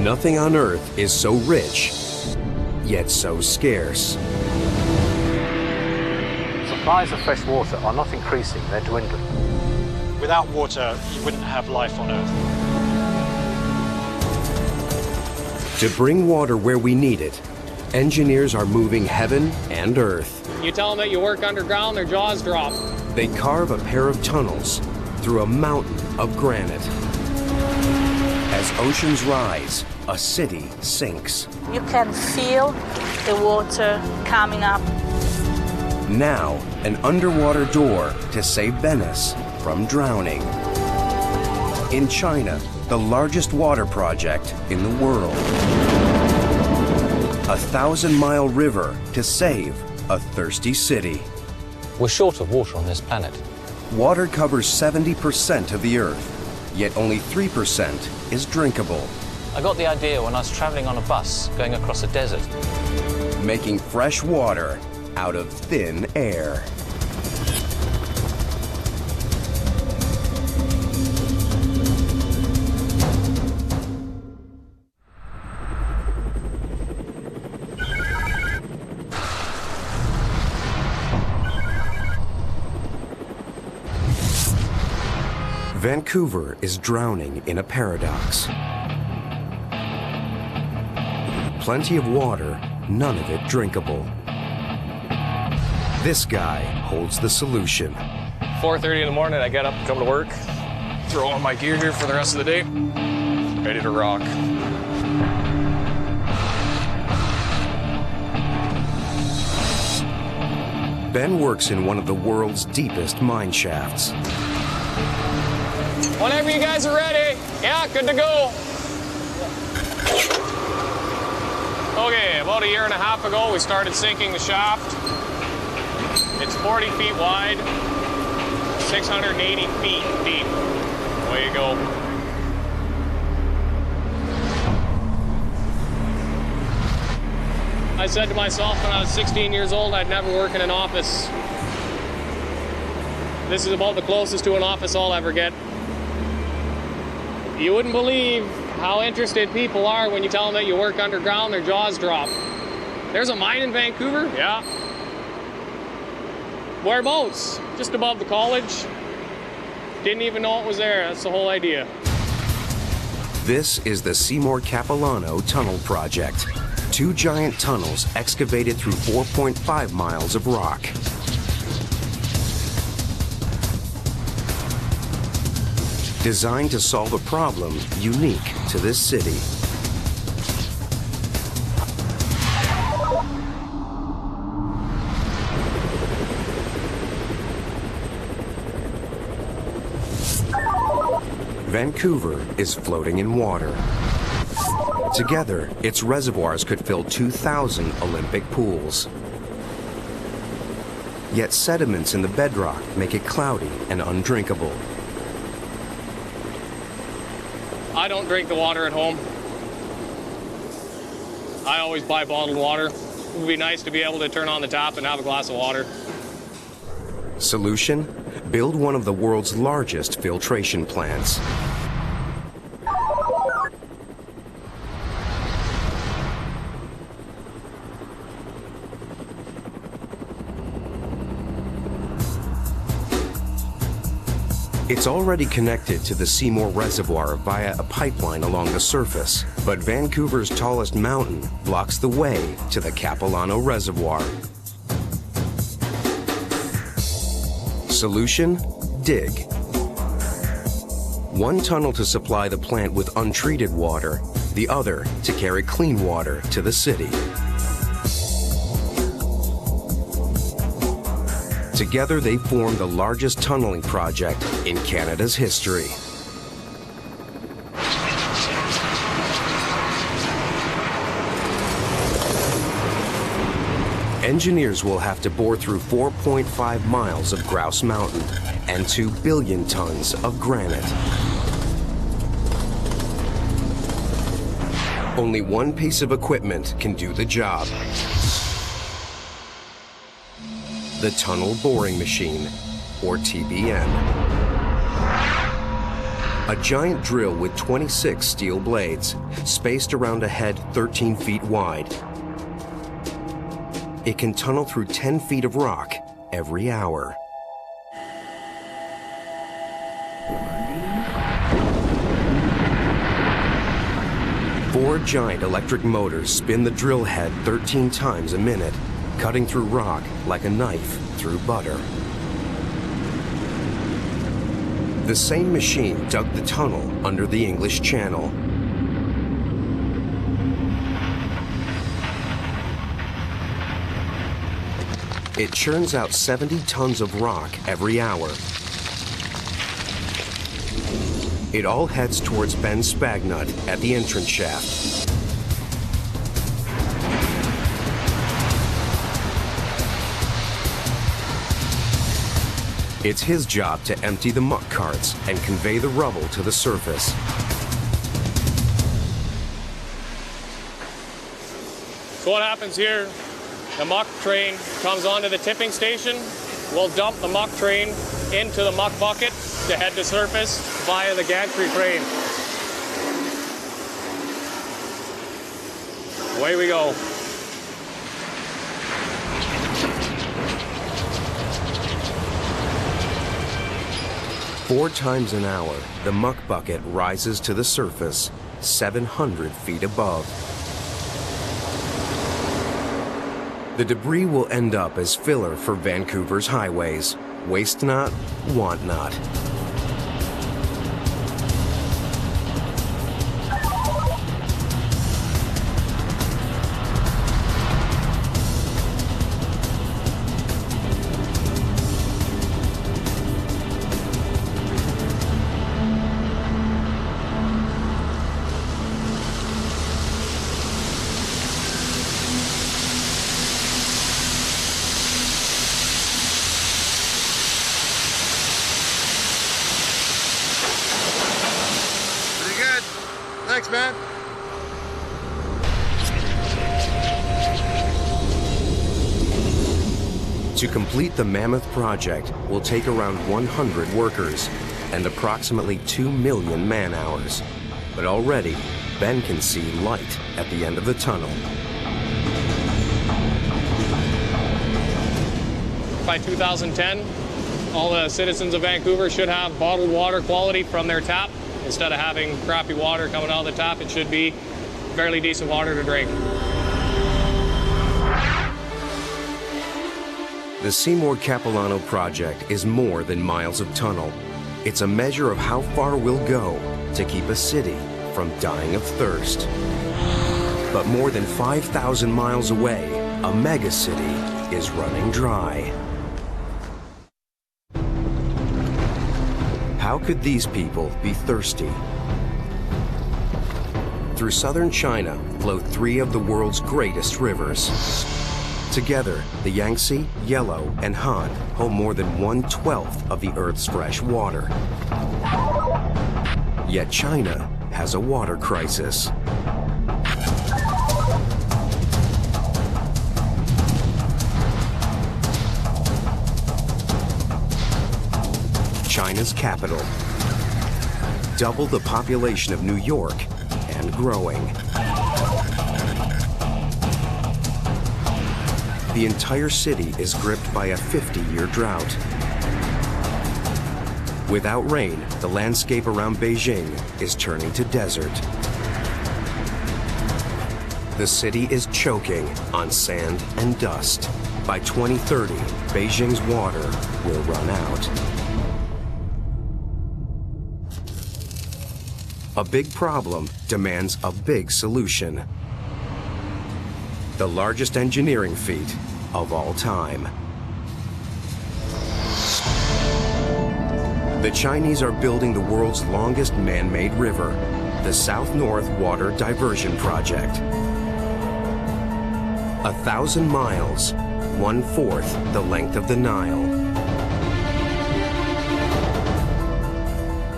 Nothing on Earth is so rich, yet so scarce. Supplies of fresh water are not increasing, they're dwindling. Without water, you wouldn't have life on Earth. To bring water where we need it, engineers are moving heaven and earth. You tell them that you work underground, their jaws drop. They carve a pair of tunnels through a mountain of granite. As oceans rise, a city sinks. You can feel the water coming up. Now, an underwater door to save Venice from drowning. In China, the largest water project in the world. A 1,000-mile river to save a thirsty city. We're short of water on this planet. Water covers 70% of the Earth, yet only 3% is drinkable. I got the idea when I was traveling on a bus going across a desert. Making fresh water out of thin air. Vancouver is drowning in a paradox. Plenty of water, none of it drinkable. This guy holds the solution. 4:30 in the morning, I get up, come to work, throw on my gear here for the rest of the day, ready to rock. Ben works in one of the world's deepest mine shafts. Whenever you guys are ready. Yeah, good to go. Okay, about a year and a half ago, we started sinking the shaft. It's 40 feet wide, 680 feet deep. Away you go. I said to myself when I was 16 years old, I'd never work in an office. This is about the closest to an office I'll ever get. You wouldn't believe how interested people are when you tell them that you work underground, their jaws drop. There's a mine in Vancouver? Yeah. Whereabouts? Just above the college. Didn't even know it was there. That's the whole idea. This is the Seymour Capilano Tunnel Project. 2 giant tunnels excavated through 4.5 miles of rock. Designed to solve a problem unique to this city. Vancouver is floating in water. Together, its reservoirs could fill 2,000 Olympic pools. Yet sediments in the bedrock make it cloudy and undrinkable. I don't drink the water at home. I always buy bottled water. It would be nice to be able to turn on the tap and have a glass of water. Solution? Build one of the world's largest filtration plants. It's already connected to the Seymour Reservoir via a pipeline along the surface, but Vancouver's tallest mountain blocks the way to the Capilano Reservoir. Solution? Dig. 1 tunnel to supply the plant with untreated water, the other to carry clean water to the city. Together, they form the largest tunneling project in Canada's history. Engineers will have to bore through 4.5 miles of Grouse Mountain and 2 billion tons of granite. Only one piece of equipment can do the job. The Tunnel Boring Machine, or TBM. A giant drill with 26 steel blades, spaced around a head 13 feet wide. It can tunnel through 10 feet of rock every hour. Four giant electric motors spin the drill head 13 times a minute, cutting through rock like a knife through butter. The same machine dug the tunnel under the English Channel. It churns out 70 tons of rock every hour. It all heads towards Ben Spagnut at the entrance shaft. It's his job to empty the muck carts and convey the rubble to the surface. So what happens here, the muck train comes onto the tipping station. We'll dump the muck train into the muck bucket to head to surface via the gantry crane. Away we go. Four times an hour, the muck bucket rises to the surface, 700 feet above. The debris will end up as filler for Vancouver's highways. Waste not, want not. Thanks, man. To complete the mammoth project will take around 100 workers and approximately 2 million man-hours. But already, Ben can see light at the end of the tunnel. By 2010, all the citizens of Vancouver should have bottled water quality from their tap. Instead of having crappy water coming out of the tap, it should be fairly decent water to drink. The Seymour Capilano project is more than miles of tunnel. It's a measure of how far we'll go to keep a city from dying of thirst. But more than 5,000 miles away, a megacity is running dry. How could these people be thirsty? Through southern China flow three of the world's greatest rivers. Together, the Yangtze, Yellow, and Han hold more than 1/12 of the Earth's fresh water. Yet China has a water crisis. China's capital, double the population of New York and growing. The entire city is gripped by a 50-year drought. Without rain, the landscape around Beijing is turning to desert. The city is choking on sand and dust. By 2030, Beijing's water will run out. A big problem demands a big solution. The largest engineering feat of all time. The Chinese are building the world's longest man-made river, the South-North Water Diversion Project. 1,000 miles, 1/4 the length of the Nile.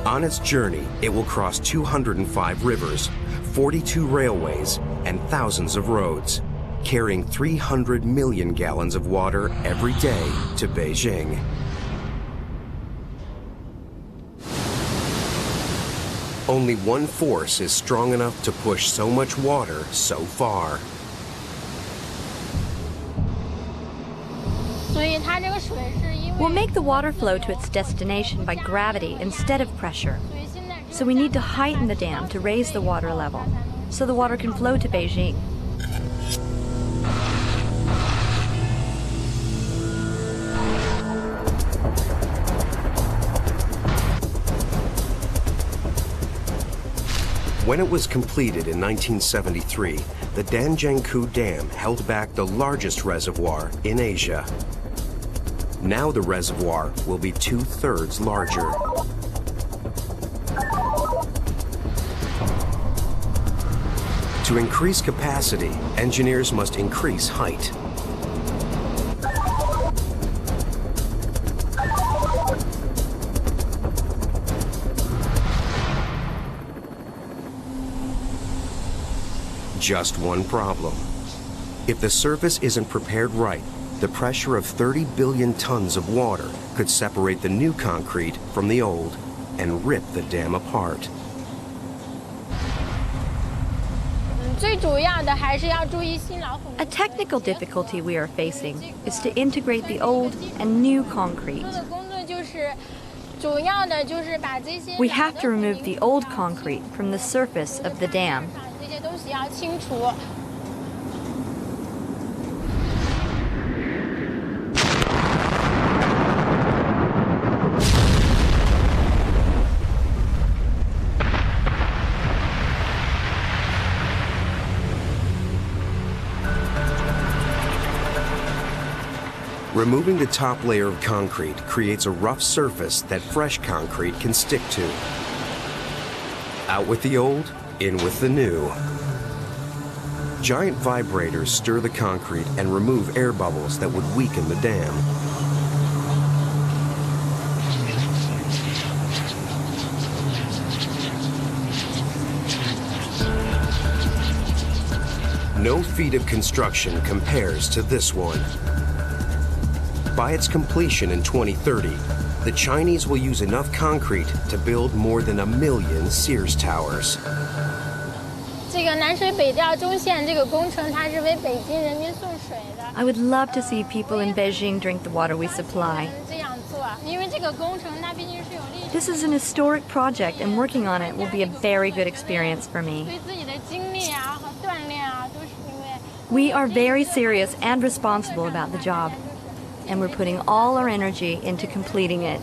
On its journey, it will cross 205 rivers, 42 railways, and thousands of roads, carrying 300 million gallons of water every day to Beijing. Only one force is strong enough to push so much water so far. We'll make the water flow to its destination by gravity instead of pressure. So we need to heighten the dam to raise the water level, so the water can flow to Beijing. When it was completed in 1973, the Danjiangkou Dam held back the largest reservoir in Asia. Now the reservoir will be 2/3 larger. To increase capacity, engineers must increase height. Just one problem. If the surface isn't prepared right, the pressure of 30 billion tons of water could separate the new concrete from the old and rip the dam apart. A technical difficulty we are facing is to integrate the old and new concrete. We have to remove the old concrete from the surface of the dam. Removing the top layer of concrete creates a rough surface that fresh concrete can stick to. Out with the old, in with the new. Giant vibrators stir the concrete and remove air bubbles that would weaken the dam. No feat of construction compares to this one. By its completion in 2030, the Chinese will use enough concrete to build more than 1 million Sears towers. I would love to see people in Beijing drink the water we supply. This is an historic project, and working on it will be a very good experience for me. We are very serious and responsible about the job, and we're putting all our energy into completing it.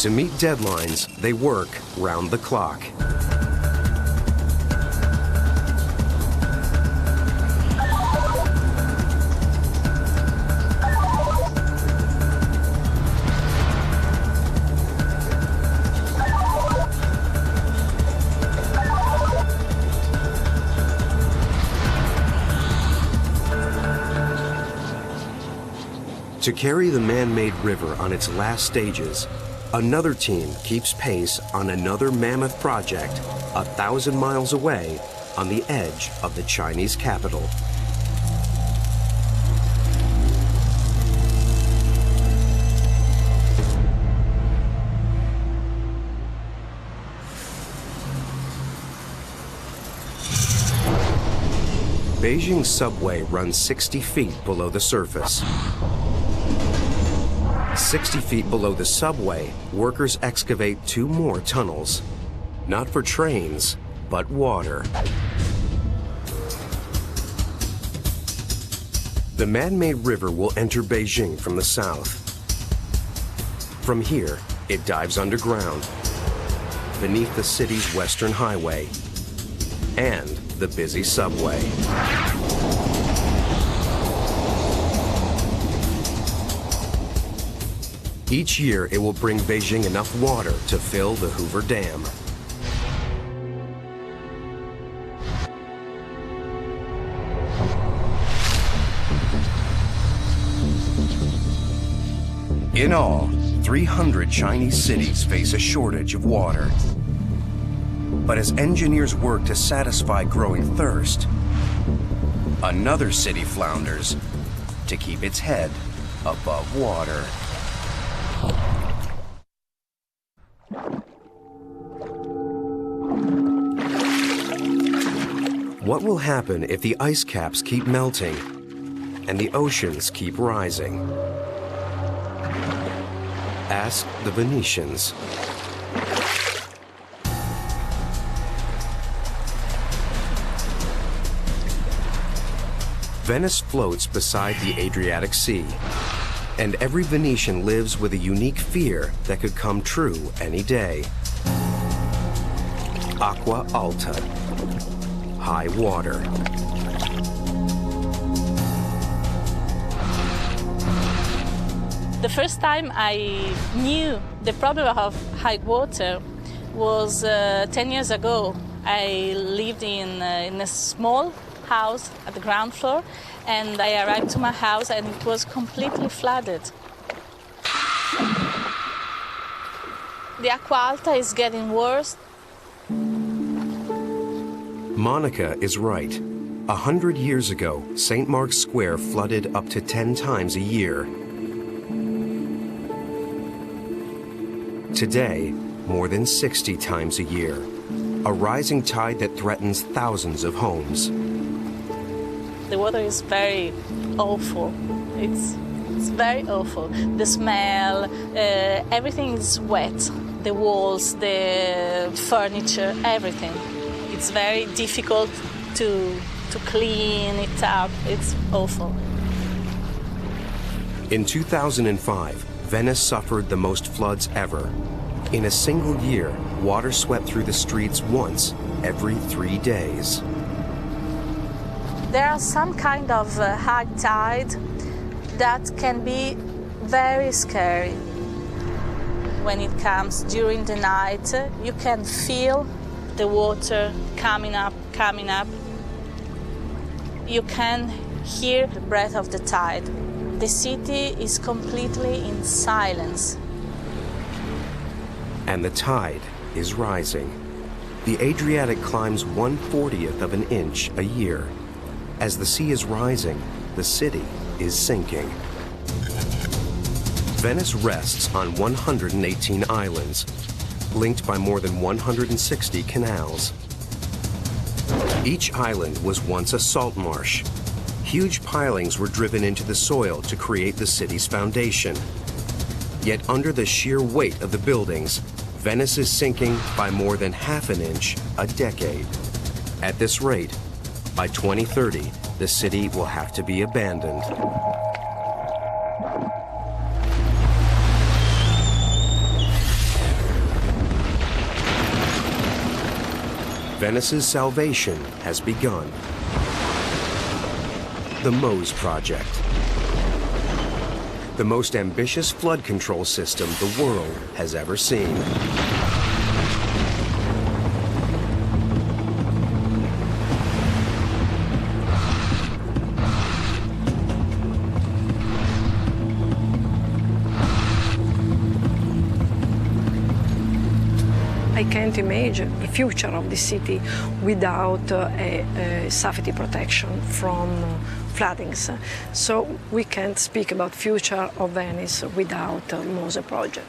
To meet deadlines, they work round the clock. To carry the man-made river on its last stages, another team keeps pace on another mammoth project 1,000 miles away on the edge of the Chinese capital. Beijing's subway runs 60 feet below the surface. 60 feet below the subway, workers excavate 2 more tunnels. Not for trains, but water. The man-made river will enter Beijing from the south. From here, it dives underground, beneath the city's western highway and the busy subway. Each year, it will bring Beijing enough water to fill the Hoover Dam. In all, 300 Chinese cities face a shortage of water. But as engineers work to satisfy growing thirst, another city flounders to keep its head above water. What will happen if the ice caps keep melting and the oceans keep rising? Ask the Venetians. Venice floats beside the Adriatic Sea, and every Venetian lives with a unique fear that could come true any day. Acqua alta, high water. The first time I knew the problem of high water was 10 years ago. I lived in a small house at the ground floor, and I arrived to my house and it was completely flooded. The Acqua Alta is getting worse. Monica is right. 100 years ago, St. Mark's Square flooded up to 10 times a year. Today, more than 60 times a year. A rising tide that threatens thousands of homes. The water is very awful. It's very awful. The smell, everything is wet. The walls, the furniture, everything. It's very difficult to clean it up. It's awful. In 2005, Venice suffered the most floods ever. In a single year, water swept through the streets once every 3 days. There are some kind of high tide that can be very scary. When it comes during the night, you can feel the water coming up. You can hear the breath of the tide. The city is completely in silence. And the tide is rising. The Adriatic climbs 1/40th of an inch a year. As the sea is rising, the city is sinking. Venice rests on 118 islands, linked by more than 160 canals. Each island was once a salt marsh. Huge pilings were driven into the soil to create the city's foundation. Yet under the sheer weight of the buildings, Venice is sinking by more than half an inch a decade. At this rate, by 2030, the city will have to be abandoned. Venice's salvation has begun. The MOSE Project. The most ambitious flood control system the world has ever seen. I can't imagine the future of the city without a safety protection from floodings. So we can't speak about future of Venice without MOSE project.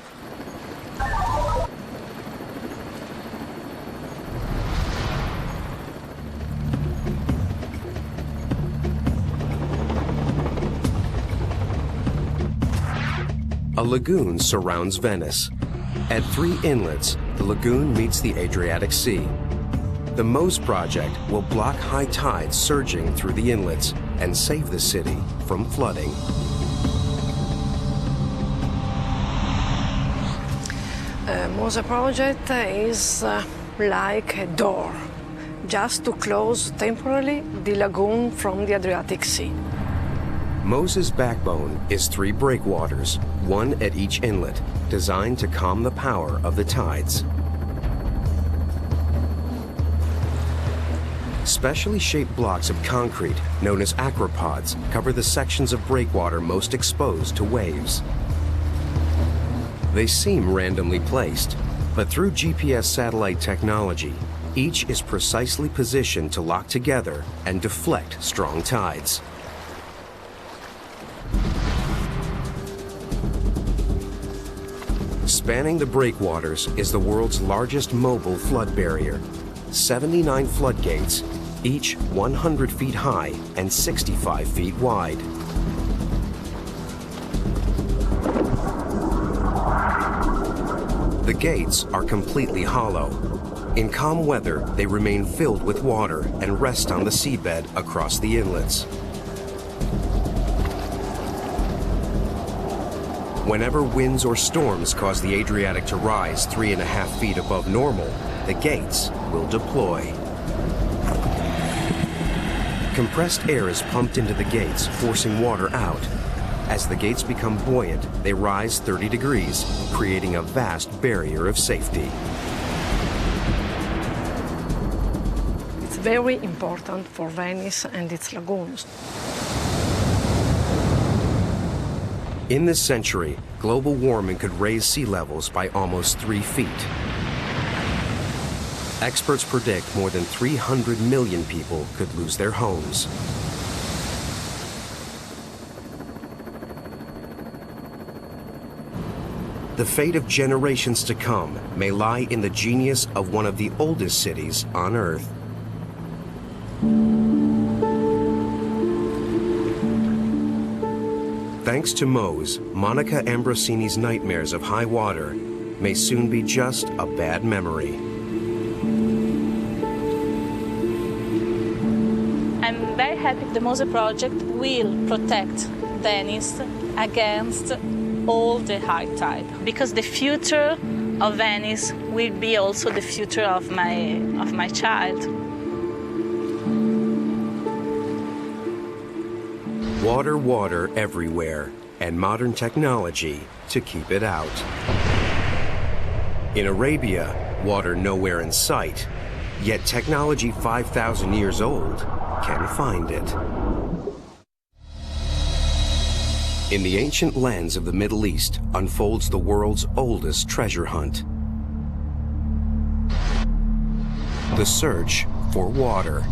A lagoon surrounds Venice. At 3 inlets, the lagoon meets the Adriatic Sea. The MOSE project will block high tides surging through the inlets and save the city from flooding. MOSE project is like a door, just to close temporarily the lagoon from the Adriatic Sea. MOSE's backbone is 3 breakwaters, 1 at each inlet, designed to calm the power of the tides. Specially shaped blocks of concrete, known as acropods, cover the sections of breakwater most exposed to waves. They seem randomly placed, but through GPS satellite technology, each is precisely positioned to lock together and deflect strong tides. Spanning the breakwaters is the world's largest mobile flood barrier. 79 floodgates, each 100 feet high and 65 feet wide. The gates are completely hollow. In calm weather, they remain filled with water and rest on the seabed across the inlets. Whenever winds or storms cause the Adriatic to rise 3.5 feet above normal, the gates will deploy. Compressed air is pumped into the gates, forcing water out. As the gates become buoyant, they rise 30 degrees, creating a vast barrier of safety. It's very important for Venice and its lagoons. In this century, global warming could raise sea levels by almost 3 feet. Experts predict more than 300 million people could lose their homes. The fate of generations to come may lie in the genius of one of the oldest cities on Earth. Thanks to Mose, Monica Ambrosini's nightmares of high water may soon be just a bad memory. I'm very happy the Mose project will protect Venice against all the high tide, because the future of Venice will be also the future of my child. Water, water everywhere, and modern technology to keep it out. In Arabia, water nowhere in sight, yet technology 5,000 years old can find it. In the ancient lands of the Middle East unfolds the world's oldest treasure hunt. The search for water.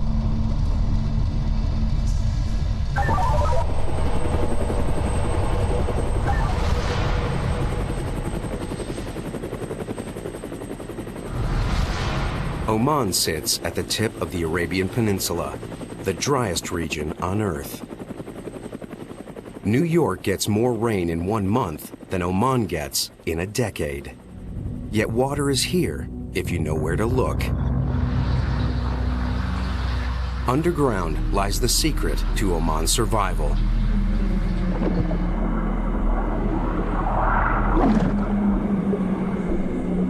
Oman sits at the tip of the Arabian Peninsula, the driest region on Earth. New York gets more rain in 1 month than Oman gets in a decade. Yet water is here if you know where to look. Underground lies the secret to Oman's survival.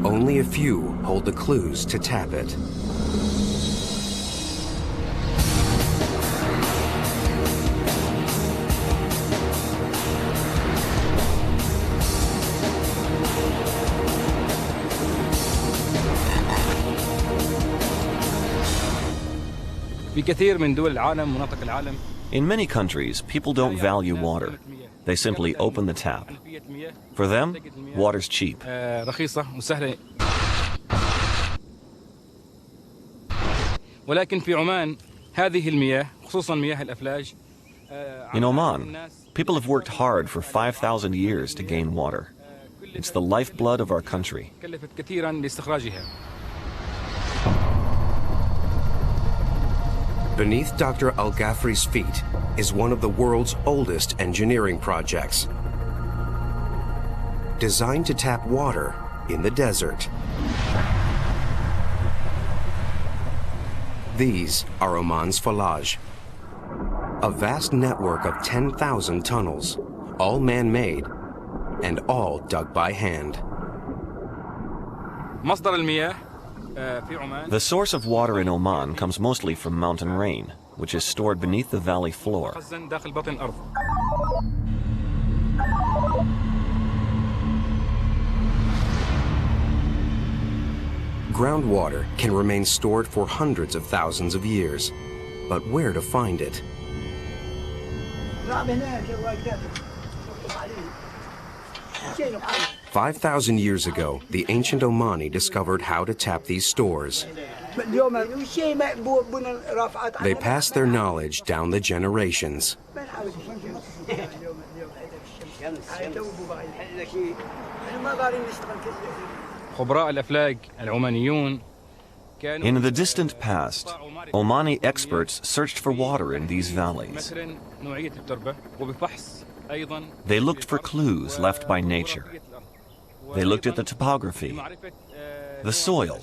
Only a few hold the clues to tap it. In many countries, people don't value water. They simply open the tap. For them, water's cheap. In Oman, people have worked hard for 5,000 years to gain water. It's the lifeblood of our country. Beneath Dr. Al-Ghafri's feet is one of the world's oldest engineering projects, designed to tap water in the desert. These are Oman's Falaj, a vast network of 10,000 tunnels, all man-made and all dug by hand. The source of water in Oman comes mostly from mountain rain, which is stored beneath the valley floor. Groundwater can remain stored for hundreds of thousands of years, but where to find it? 5,000 years ago, the ancient Omani discovered how to tap these stores. They passed their knowledge down the generations. خبراء الأفلاك العمانيون In the distant past, Omani experts searched for water in these valleys. نوعية التربة وبفحص أيضا They looked for clues left by nature. They looked at the topography, the soil,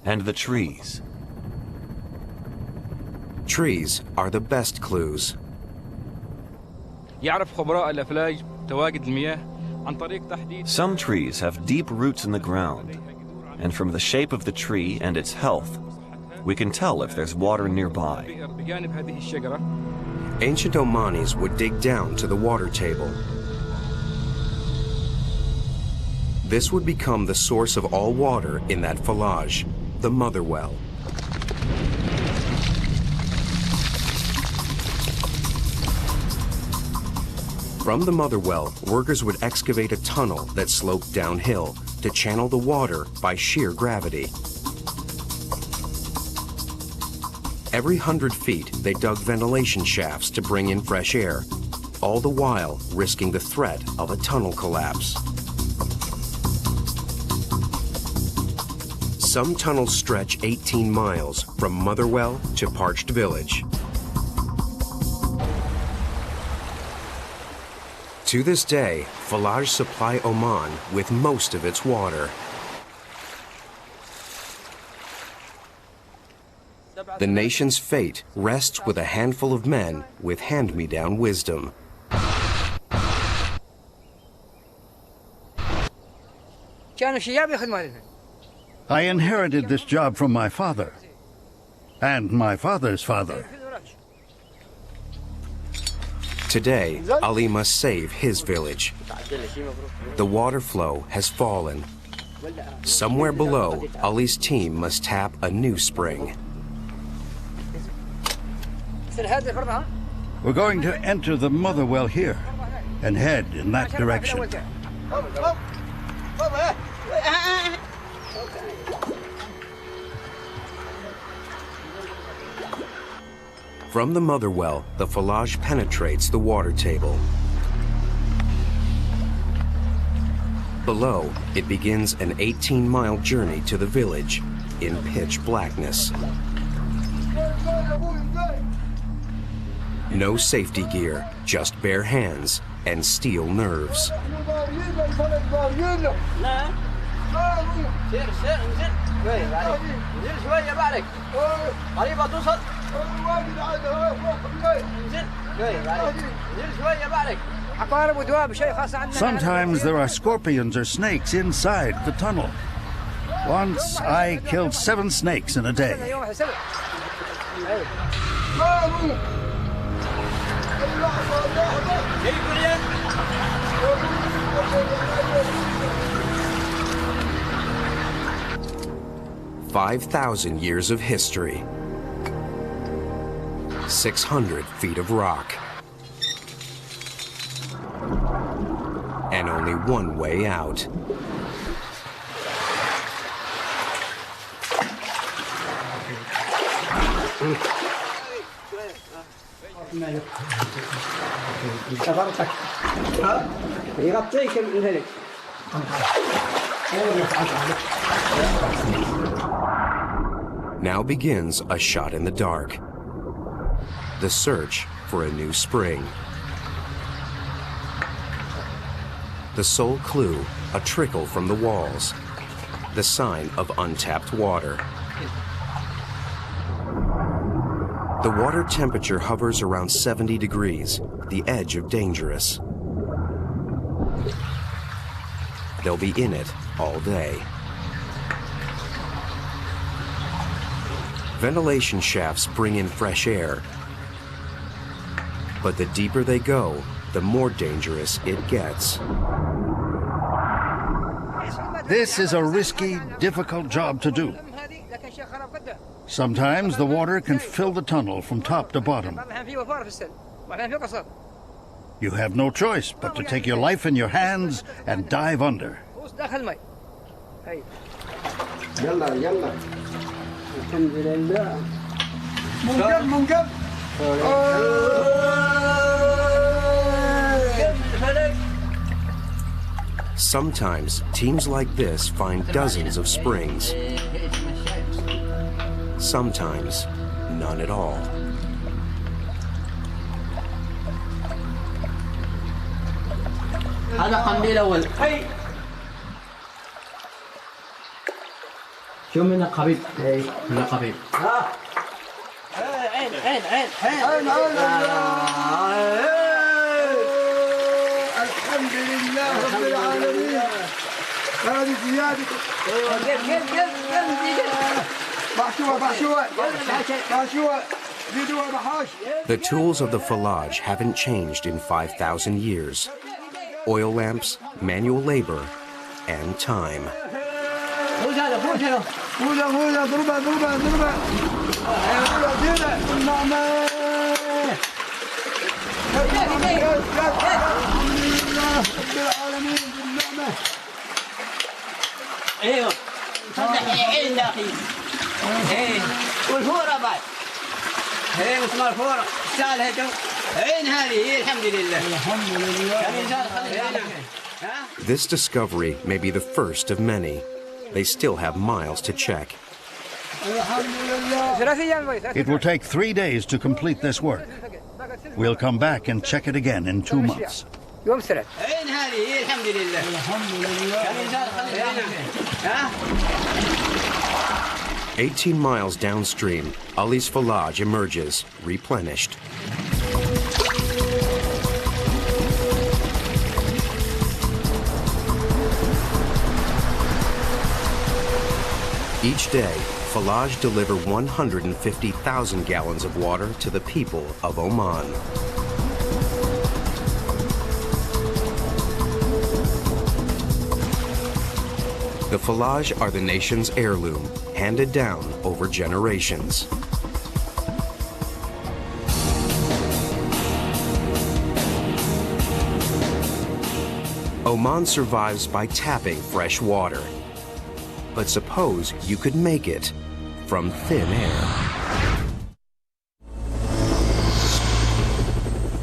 and the trees. Trees are the best clues. يعرف خبراء الأفلاك تواجد المياه عن طريق تحديد Some trees have deep roots in the ground, and from the shape of the tree and its health, we can tell if there's water nearby. بجانب هذه الشجرة. Ancient Omanis would dig down to the water table. This would become the source of all water in that village, the mother well. From the mother well, workers would excavate a tunnel that sloped downhill to channel the water by sheer gravity. Every 100 feet, they dug ventilation shafts to bring in fresh air, all the while risking the threat of a tunnel collapse. Some tunnels stretch 18 miles from Motherwell to Parched Village. To this day, Falaj supply Oman with most of its water. The nation's fate rests with a handful of men with hand-me-down wisdom. I inherited this job from my father and my father's father. Today, Ali must save his village. The water flow has fallen. Somewhere below, Ali's team must tap a new spring. We're going to enter the mother well here and head in that direction. From the mother well, the Falaj penetrates the water table. Below, it begins an 18-mile journey to the village in pitch blackness. No safety gear, just bare hands and steel nerves. Sometimes there are scorpions or snakes inside the tunnel. Once I killed 7 snakes in a day. 5,000 years of history. 600 feet of rock. And only one way out. Now begins a shot in the dark. The search for a new spring. The sole clue, a trickle from the walls. The sign of untapped water. The water temperature hovers around 70 degrees, the edge of dangerous. They'll be in it all day. Ventilation shafts bring in fresh air, but the deeper they go, the more dangerous it gets. This is a risky, difficult job to do. Sometimes the water can fill the tunnel from top to bottom. You have no choice but to take your life in your hands and dive under. Sometimes teams like this find dozens of springs. Sometimes none at all. هذا قنديل أول. شو من قبيب؟ من قبيب. عين عين عين عين. الحمد لله رب العالمين. هذه زيادة. The tools of the Falaj haven't changed in 5,000 years. Oil lamps, manual labor, and time. ايوه صلح عين داخلي والفوره بعد مسمار الفوره سالها جو عين هذه الحمد لله الحمد لله. This discovery may be the first of many. They still have miles to check. It will take 3 days to complete this work. We'll come back and check it again in 2 months. 18 miles downstream, Ali's Falaj emerges, replenished. Each day, Falaj deliver 150,000 gallons of water to the people of Oman. The Falaj are the nation's heirloom, handed down over generations. Oman survives by tapping fresh water. But suppose you could make it from thin air.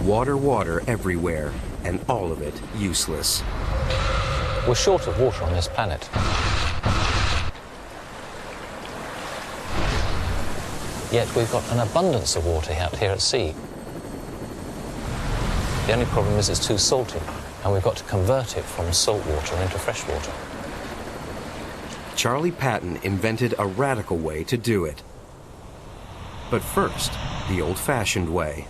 Water everywhere, and all of it useless. We're short of water on this planet. Yet we've got an abundance of water out here at sea. The only problem is it's too salty, and we've got to convert it from salt water into fresh water. Charlie Patton invented a radical way to do it. But first, the old-fashioned way.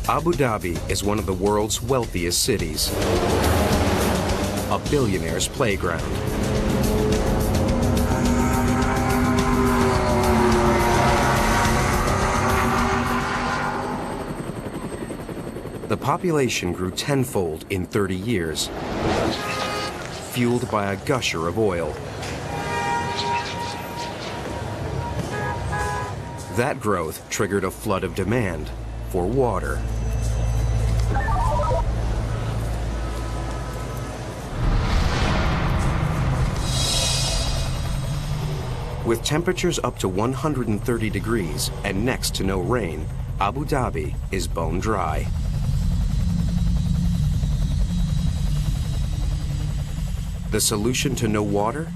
Abu Dhabi is one of the world's wealthiest cities. A billionaire's playground. The population grew tenfold in 30 years, fueled by a gusher of oil. That growth triggered a flood of demand for water. With temperatures up to 130 degrees and next to no rain, Abu Dhabi is bone dry. The solution to no water?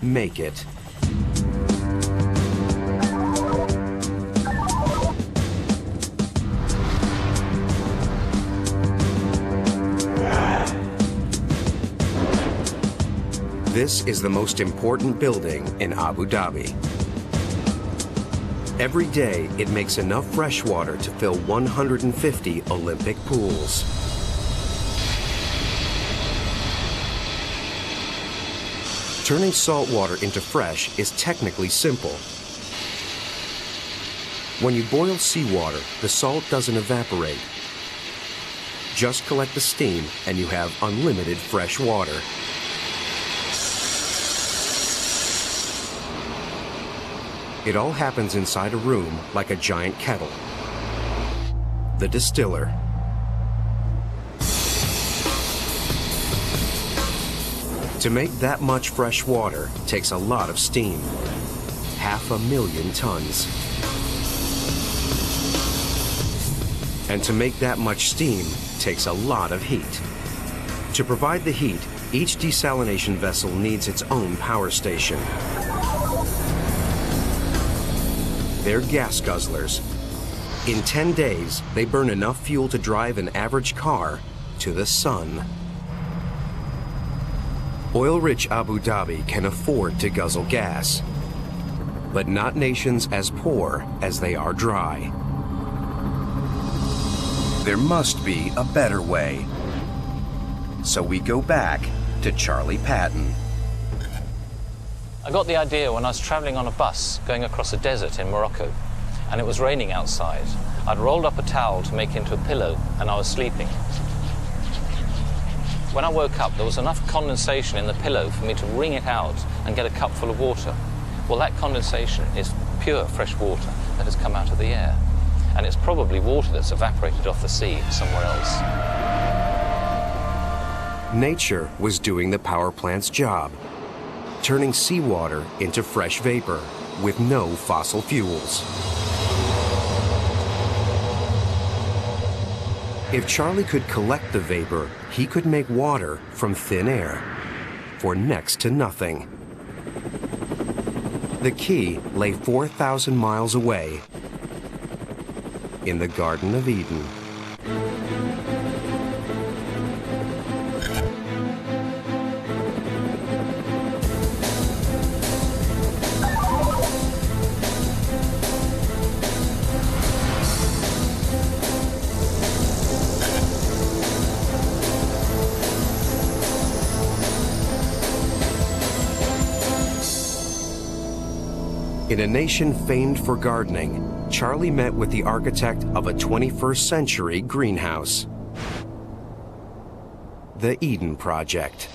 Make it. This is the most important building in Abu Dhabi. Every day, it makes enough fresh water to fill 150 Olympic pools. Turning salt water into fresh is technically simple. When you boil seawater, the salt doesn't evaporate. Just collect the steam and you have unlimited fresh water. It all happens inside a room like a giant kettle. The distiller. To make that much fresh water takes a lot of steam, 500,000 tons. And to make that much steam takes a lot of heat. To provide the heat, each desalination vessel needs its own power station. They're gas guzzlers. In 10 days, they burn enough fuel to drive an average car to the sun. Oil-rich Abu Dhabi can afford to guzzle gas, but not nations as poor as they are dry. There must be a better way. So we go back to Charlie Patton. I got the idea when I was traveling on a bus going across a desert in Morocco, and it was raining outside. I'd rolled up a towel to make into a pillow, and I was sleeping. When I woke up, there was enough condensation in the pillow for me to wring it out and get a cup full of water. Well, that condensation is pure fresh water that has come out of the air. And it's probably water that's evaporated off the sea somewhere else. Nature was doing the power plant's job, turning seawater into fresh vapor with no fossil fuels. If Charlie could collect the vapor, he could make water from thin air for next to nothing. The key lay 4,000 miles away in the Garden of Eden. In a nation famed for gardening, Charlie met with the architect of a 21st century greenhouse, the Eden Project.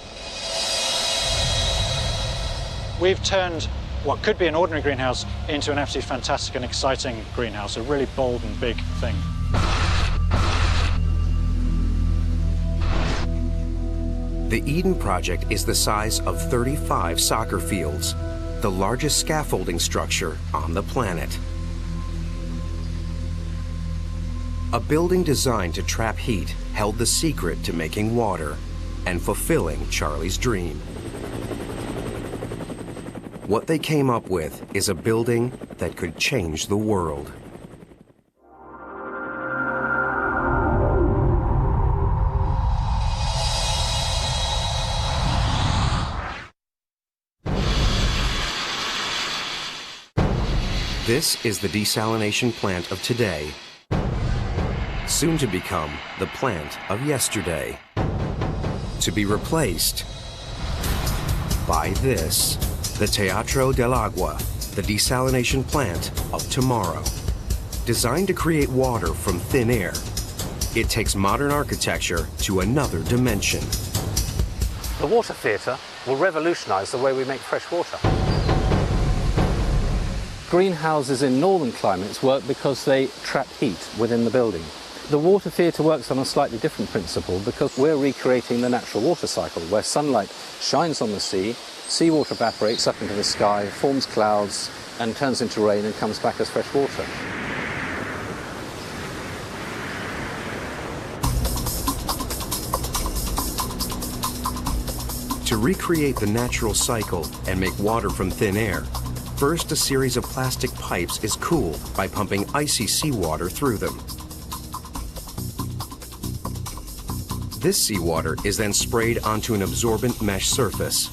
We've turned what could be an ordinary greenhouse into an absolutely fantastic and exciting greenhouse, a really bold and big thing. The Eden Project is the size of 35 soccer fields, the largest scaffolding structure on the planet. A building designed to trap heat held the secret to making water and fulfilling Charlie's dream. What they came up with is a building that could change the world. This is the desalination plant of today, soon to become the plant of yesterday, to be replaced by this, the Teatro del Agua, the desalination plant of tomorrow. Designed to create water from thin air, it takes modern architecture to another dimension. The water theatre will revolutionize the way we make fresh water. Greenhouses in northern climates work because they trap heat within the building. The water theatre works on a slightly different principle because we're recreating the natural water cycle where sunlight shines on the sea, seawater evaporates up into the sky, forms clouds and turns into rain and comes back as fresh water. To recreate the natural cycle and make water from thin air, first, a series of plastic pipes is cooled by pumping icy seawater through them. This seawater is then sprayed onto an absorbent mesh surface.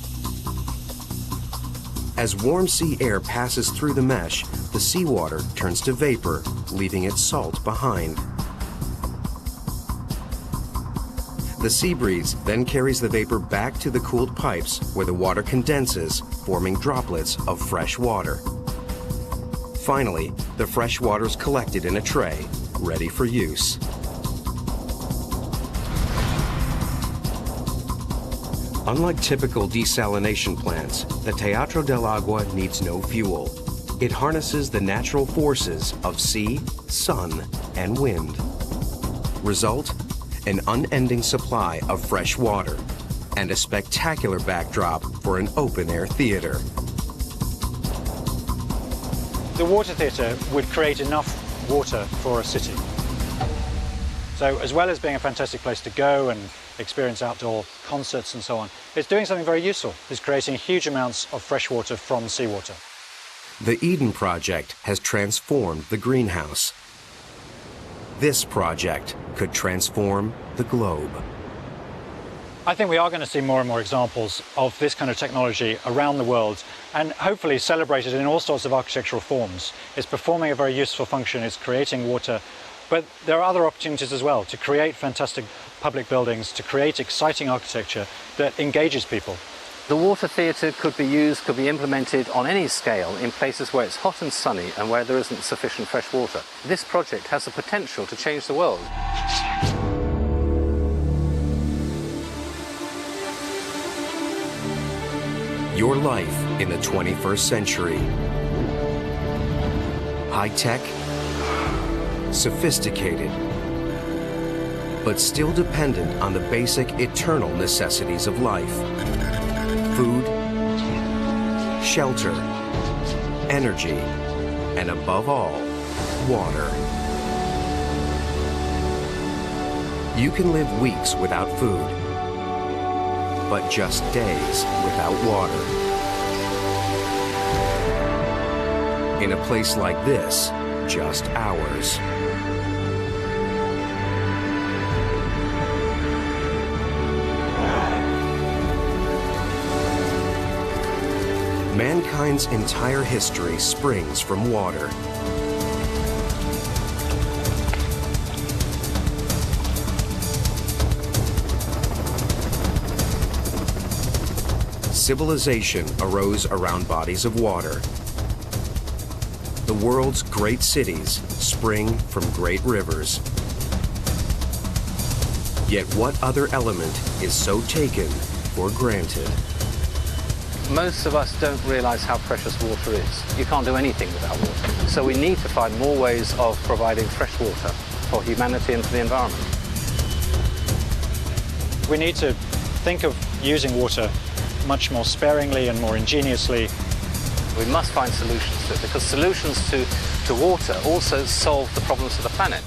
As warm sea air passes through the mesh, the seawater turns to vapor, leaving its salt behind. The sea breeze then carries the vapor back to the cooled pipes where the water condenses, forming droplets of fresh water. Finally, the fresh water is collected in a tray, ready for use. Unlike typical desalination plants, the Teatro del Agua needs no fuel. It harnesses the natural forces of sea, sun, and wind. Result? An unending supply of fresh water and a spectacular backdrop for an open-air theater. The water theatre would create enough water for a city. So as well as being a fantastic place to go and experience outdoor concerts and so on, it's doing something very useful. It's creating huge amounts of fresh water from seawater. The Eden Project has transformed the greenhouse. This project could transform the globe. I think we are going to see more and more examples of this kind of technology around the world, and hopefully celebrated in all sorts of architectural forms. It's performing a very useful function, it's creating water, but there are other opportunities as well to create fantastic public buildings, to create exciting architecture that engages people. The water theatre could be implemented on any scale in places where it's hot and sunny and where there isn't sufficient fresh water. This project has the potential to change the world. Your life in the 21st century. High-tech, sophisticated, but still dependent on the basic eternal necessities of life. Food, shelter, energy, and above all, water. You can live weeks without food, but just days without water. In a place like this, just hours. Mankind's entire history springs from water. Civilization arose around bodies of water. The world's great cities spring from great rivers. Yet what other element is so taken for granted? Most of us don't realize how precious water is. You can't do anything without water. So we need to find more ways of providing fresh water for humanity and for the environment. We need to think of using water much more sparingly and more ingeniously. We must find solutions to it, because solutions to water also solve the problems of the planet.